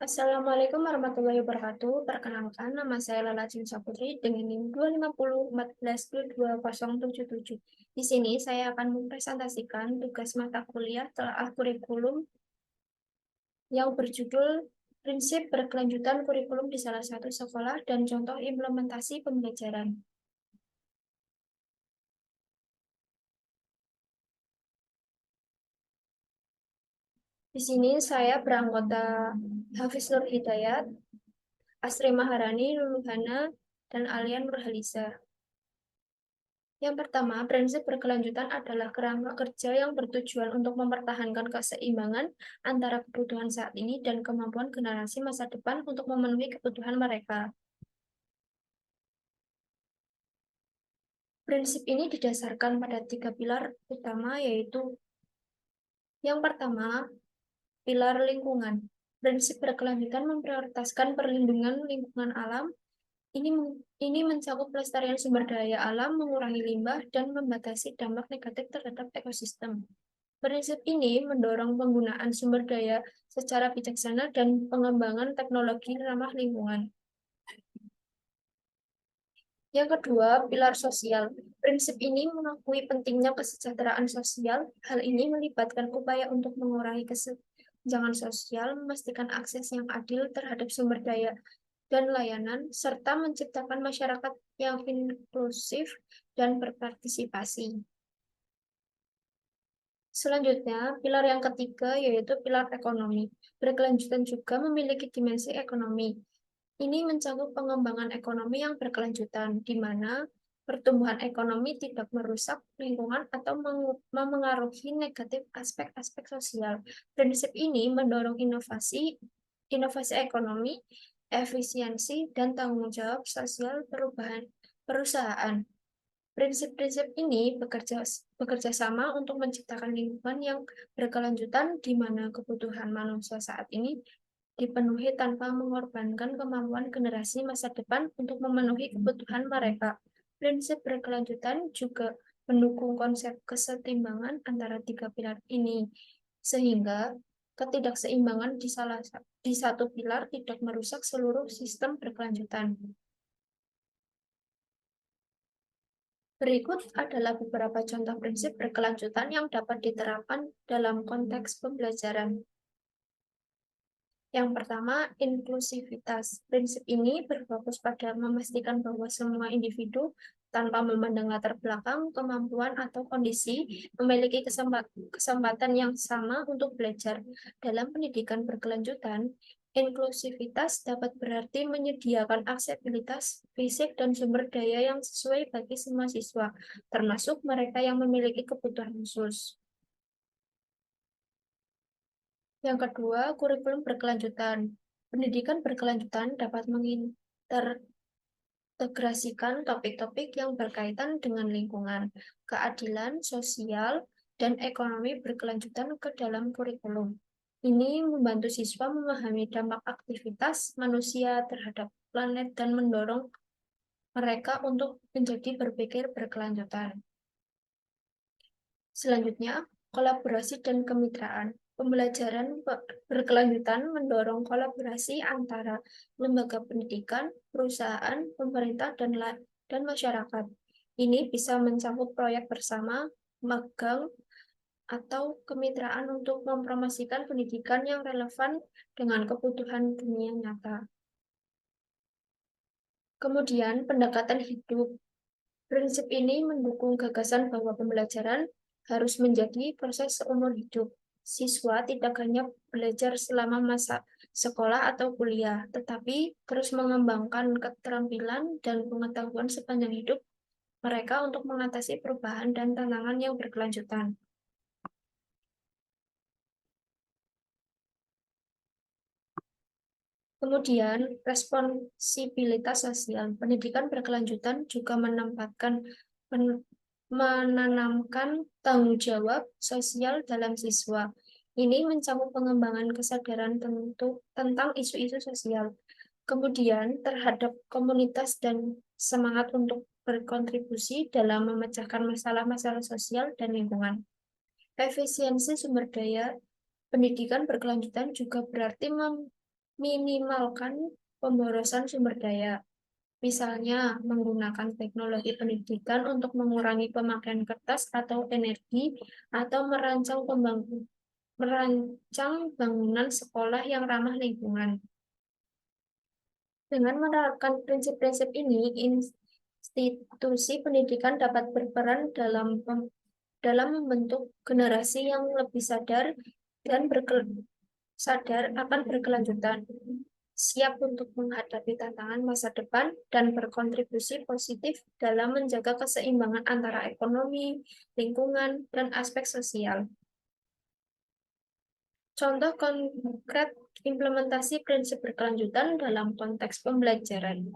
Assalamualaikum warahmatullahi wabarakatuh. Perkenalkan, nama saya Lala Cinta Putri dengan NIM 25014220777. Di sini saya akan mempresentasikan tugas mata kuliah telaah kurikulum yang berjudul Prinsip Berkelanjutan Kurikulum di Salah Satu Sekolah dan Contoh Implementasi Pembelajaran. Di sini saya beranggota Hafiz Nur Hidayat, Asri Maharani, Luluhana, dan Alian Nurhaliza. Yang pertama, prinsip berkelanjutan adalah kerangka kerja yang bertujuan untuk mempertahankan keseimbangan antara kebutuhan saat ini dan kemampuan generasi masa depan untuk memenuhi kebutuhan mereka. Prinsip ini didasarkan pada tiga pilar utama, yaitu yang pertama, pilar lingkungan. Prinsip berkelanjutan memprioritaskan perlindungan lingkungan alam. Ini mencakup pelestarian sumber daya alam, mengurangi limbah, dan membatasi dampak negatif terhadap ekosistem. Prinsip ini mendorong penggunaan sumber daya secara bijaksana dan pengembangan teknologi ramah lingkungan. Yang kedua, pilar sosial. Prinsip ini mengakui pentingnya kesejahteraan sosial. Hal ini melibatkan upaya untuk mengurangi kesenjangan sosial, memastikan akses yang adil terhadap sumber daya dan layanan, serta menciptakan masyarakat yang inklusif dan berpartisipasi. Selanjutnya, pilar yang ketiga yaitu pilar ekonomi. Berkelanjutan juga memiliki dimensi ekonomi. Ini mencakup pengembangan ekonomi yang berkelanjutan, di mana pertumbuhan ekonomi tidak merusak lingkungan atau memengaruhi negatif aspek-aspek sosial. Prinsip ini mendorong inovasi ekonomi, efisiensi, dan tanggung jawab sosial perubahan perusahaan. Prinsip-prinsip ini bekerja sama untuk menciptakan lingkungan yang berkelanjutan di mana kebutuhan manusia saat ini dipenuhi tanpa mengorbankan kemampuan generasi masa depan untuk memenuhi kebutuhan mereka. Prinsip berkelanjutan juga mendukung konsep kesetimbangan antara tiga pilar ini, sehingga ketidakseimbangan di satu pilar tidak merusak seluruh sistem berkelanjutan. Berikut adalah beberapa contoh prinsip berkelanjutan yang dapat diterapkan dalam konteks pembelajaran. Yang pertama, inklusivitas. Prinsip ini berfokus pada memastikan bahwa semua individu, tanpa memandang latar belakang, kemampuan, atau kondisi, memiliki kesempatan yang sama untuk belajar. Dalam pendidikan berkelanjutan, inklusivitas dapat berarti menyediakan aksesibilitas fisik dan sumber daya yang sesuai bagi semua siswa, termasuk mereka yang memiliki kebutuhan khusus. Yang kedua, kurikulum berkelanjutan. Pendidikan berkelanjutan dapat mengintegrasikan topik-topik yang berkaitan dengan lingkungan, keadilan sosial, dan ekonomi berkelanjutan ke dalam kurikulum. Ini membantu siswa memahami dampak aktivitas manusia terhadap planet dan mendorong mereka untuk menjadi berpikir berkelanjutan. Selanjutnya, kolaborasi dan kemitraan. Pembelajaran berkelanjutan mendorong kolaborasi antara lembaga pendidikan, perusahaan, pemerintah, dan masyarakat. Ini bisa mencakup proyek bersama, magang, atau kemitraan untuk mempromosikan pendidikan yang relevan dengan kebutuhan dunia nyata. Kemudian, pendekatan hidup. Prinsip ini mendukung gagasan bahwa pembelajaran harus menjadi proses seumur hidup. Siswa tidak hanya belajar selama masa sekolah atau kuliah, tetapi terus mengembangkan keterampilan dan pengetahuan sepanjang hidup mereka untuk mengatasi perubahan dan tantangan yang berkelanjutan. Kemudian, responsibilitas sosial. Pendidikan berkelanjutan juga menanamkan tanggung jawab sosial dalam siswa. Ini mencakup pengembangan kesadaran tentang isu-isu sosial, kemudian terhadap komunitas dan semangat untuk berkontribusi dalam memecahkan masalah-masalah sosial dan lingkungan. Efisiensi sumber daya pendidikan berkelanjutan juga berarti Minimalkan pemborosan sumber daya. Misalnya, menggunakan teknologi pendidikan untuk mengurangi pemakaian kertas atau energi, atau merancang bangunan sekolah yang ramah lingkungan. Dengan menerapkan prinsip-prinsip ini, institusi pendidikan dapat berperan dalam membentuk generasi yang lebih dan sadar akan berkelanjutan, siap untuk menghadapi tantangan masa depan, dan berkontribusi positif dalam menjaga keseimbangan antara ekonomi, lingkungan, dan aspek sosial. Contoh konkret implementasi prinsip berkelanjutan dalam konteks pembelajaran.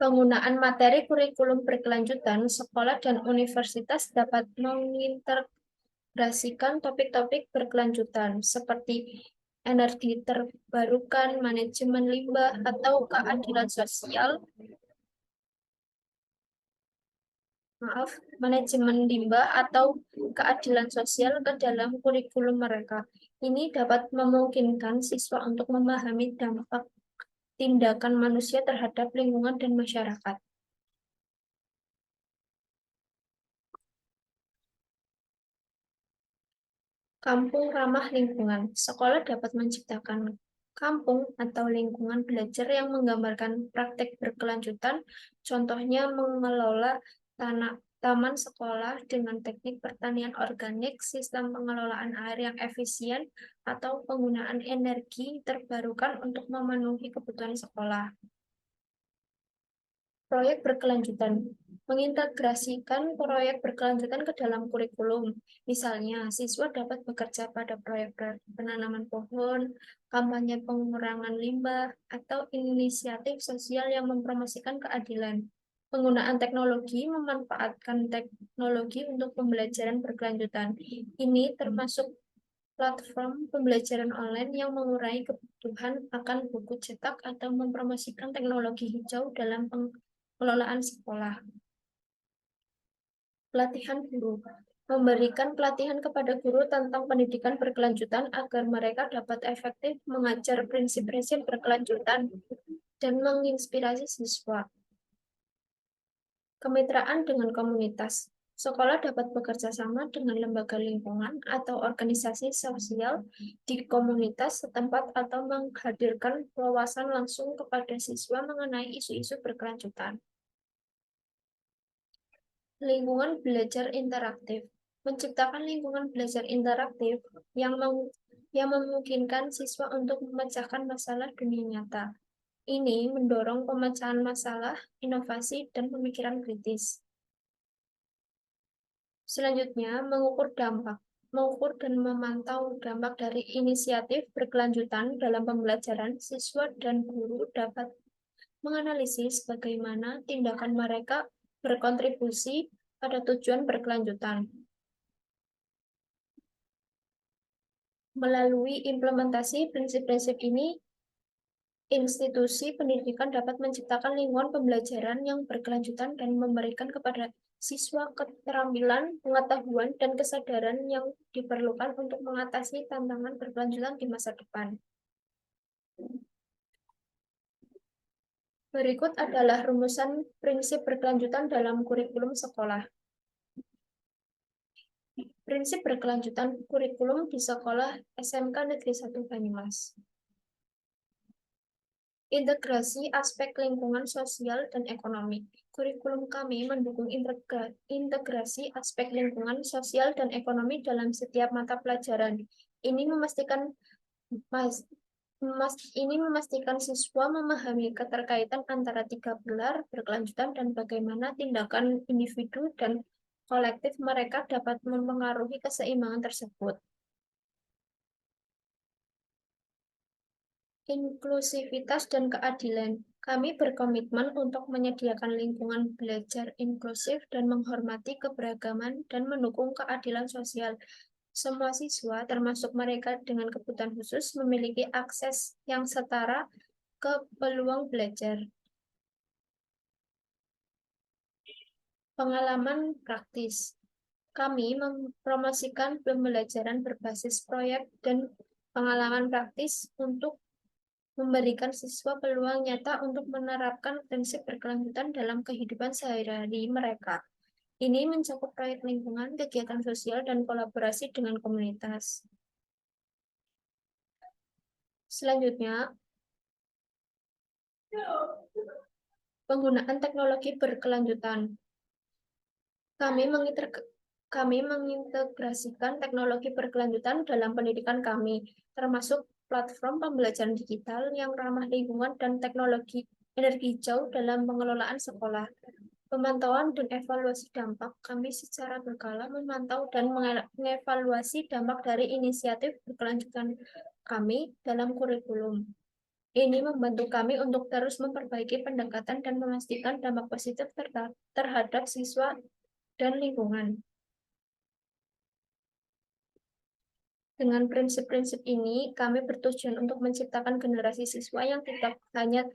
Penggunaan materi kurikulum berkelanjutan, sekolah dan universitas dapat mengintegrasikan topik-topik berkelanjutan seperti energi terbarukan, manajemen limbah atau keadilan sosial ke dalam kurikulum mereka. Ini dapat memungkinkan siswa untuk memahami dampak tindakan manusia terhadap lingkungan dan masyarakat. Kampung ramah lingkungan. Sekolah dapat menciptakan kampung atau lingkungan belajar yang menggambarkan praktek berkelanjutan, contohnya mengelola taman sekolah dengan teknik pertanian organik, sistem pengelolaan air yang efisien, atau penggunaan energi terbarukan untuk memenuhi kebutuhan sekolah. Proyek berkelanjutan. Mengintegrasikan proyek berkelanjutan ke dalam kurikulum. Misalnya, siswa dapat bekerja pada proyek penanaman pohon, kampanye pengurangan limbah, atau inisiatif sosial yang mempromosikan keadilan. Penggunaan teknologi memanfaatkan teknologi untuk pembelajaran berkelanjutan. Ini termasuk platform pembelajaran online yang mengurangi kebutuhan akan buku cetak atau mempromosikan teknologi hijau dalam pengelolaan sekolah. Pelatihan guru. Memberikan pelatihan kepada guru tentang pendidikan berkelanjutan agar mereka dapat efektif mengajar prinsip-prinsip berkelanjutan dan menginspirasi siswa. Kemitraan dengan komunitas. Sekolah dapat bekerja sama dengan lembaga lingkungan atau organisasi sosial di komunitas setempat atau menghadirkan wawasan langsung kepada siswa mengenai isu-isu berkelanjutan. Lingkungan belajar interaktif. Menciptakan lingkungan belajar interaktif yang memungkinkan siswa untuk memecahkan masalah dunia nyata. Ini mendorong pemecahan masalah, inovasi, dan pemikiran kritis. Selanjutnya, mengukur dan memantau dampak dari inisiatif berkelanjutan dalam pembelajaran. Siswa dan guru dapat menganalisis bagaimana tindakan mereka berkontribusi pada tujuan berkelanjutan. Melalui implementasi prinsip-prinsip ini, institusi pendidikan dapat menciptakan lingkungan pembelajaran yang berkelanjutan dan memberikan kepada siswa keterampilan, pengetahuan, dan kesadaran yang diperlukan untuk mengatasi tantangan berkelanjutan di masa depan. Berikut adalah rumusan prinsip berkelanjutan dalam kurikulum sekolah. Prinsip berkelanjutan kurikulum di sekolah SMK Negeri 1 Banyumas. Integrasi aspek lingkungan sosial dan ekonomi. Kurikulum kami mendukung integrasi aspek lingkungan sosial dan ekonomi dalam setiap mata pelajaran. Ini memastikan siswa memahami keterkaitan antara tiga pilar berkelanjutan dan bagaimana tindakan individu dan kolektif mereka dapat mempengaruhi keseimbangan tersebut. Inklusivitas dan keadilan. Kami berkomitmen untuk menyediakan lingkungan belajar inklusif dan menghormati keberagaman dan mendukung keadilan sosial. Semua siswa, termasuk mereka dengan kebutuhan khusus, memiliki akses yang setara ke peluang belajar. Pengalaman praktis. Kami mempromosikan pembelajaran berbasis proyek dan pengalaman praktis untuk memberikan siswa peluang nyata untuk menerapkan prinsip berkelanjutan dalam kehidupan sehari-hari mereka. Ini mencakup proyek lingkungan, kegiatan sosial, dan kolaborasi dengan komunitas. Selanjutnya, penggunaan teknologi berkelanjutan. Kami kami mengintegrasikan teknologi berkelanjutan dalam pendidikan kami, termasuk platform pembelajaran digital yang ramah lingkungan dan teknologi energi hijau dalam pengelolaan sekolah. Pemantauan dan evaluasi dampak, kami secara berkala memantau dan mengevaluasi dampak dari inisiatif berkelanjutan kami dalam kurikulum. Ini membantu kami untuk terus memperbaiki pendekatan dan memastikan dampak positif terhadap siswa dan lingkungan. Dengan prinsip-prinsip ini, kami bertujuan untuk menciptakan generasi siswa yang tidak hanya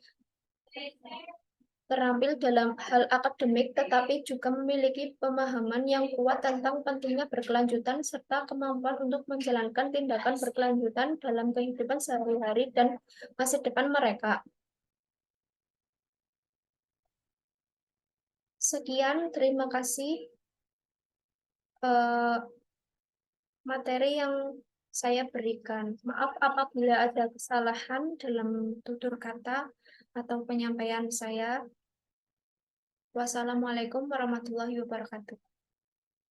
terampil dalam hal akademik, tetapi juga memiliki pemahaman yang kuat tentang pentingnya berkelanjutan serta kemampuan untuk menjalankan tindakan berkelanjutan dalam kehidupan sehari-hari dan masa depan mereka. Sekian, terima kasih. Eh, Materi yang saya berikan. Maaf apabila ada kesalahan dalam tutur kata atau penyampaian saya. Wassalamualaikum warahmatullahi wabarakatuh.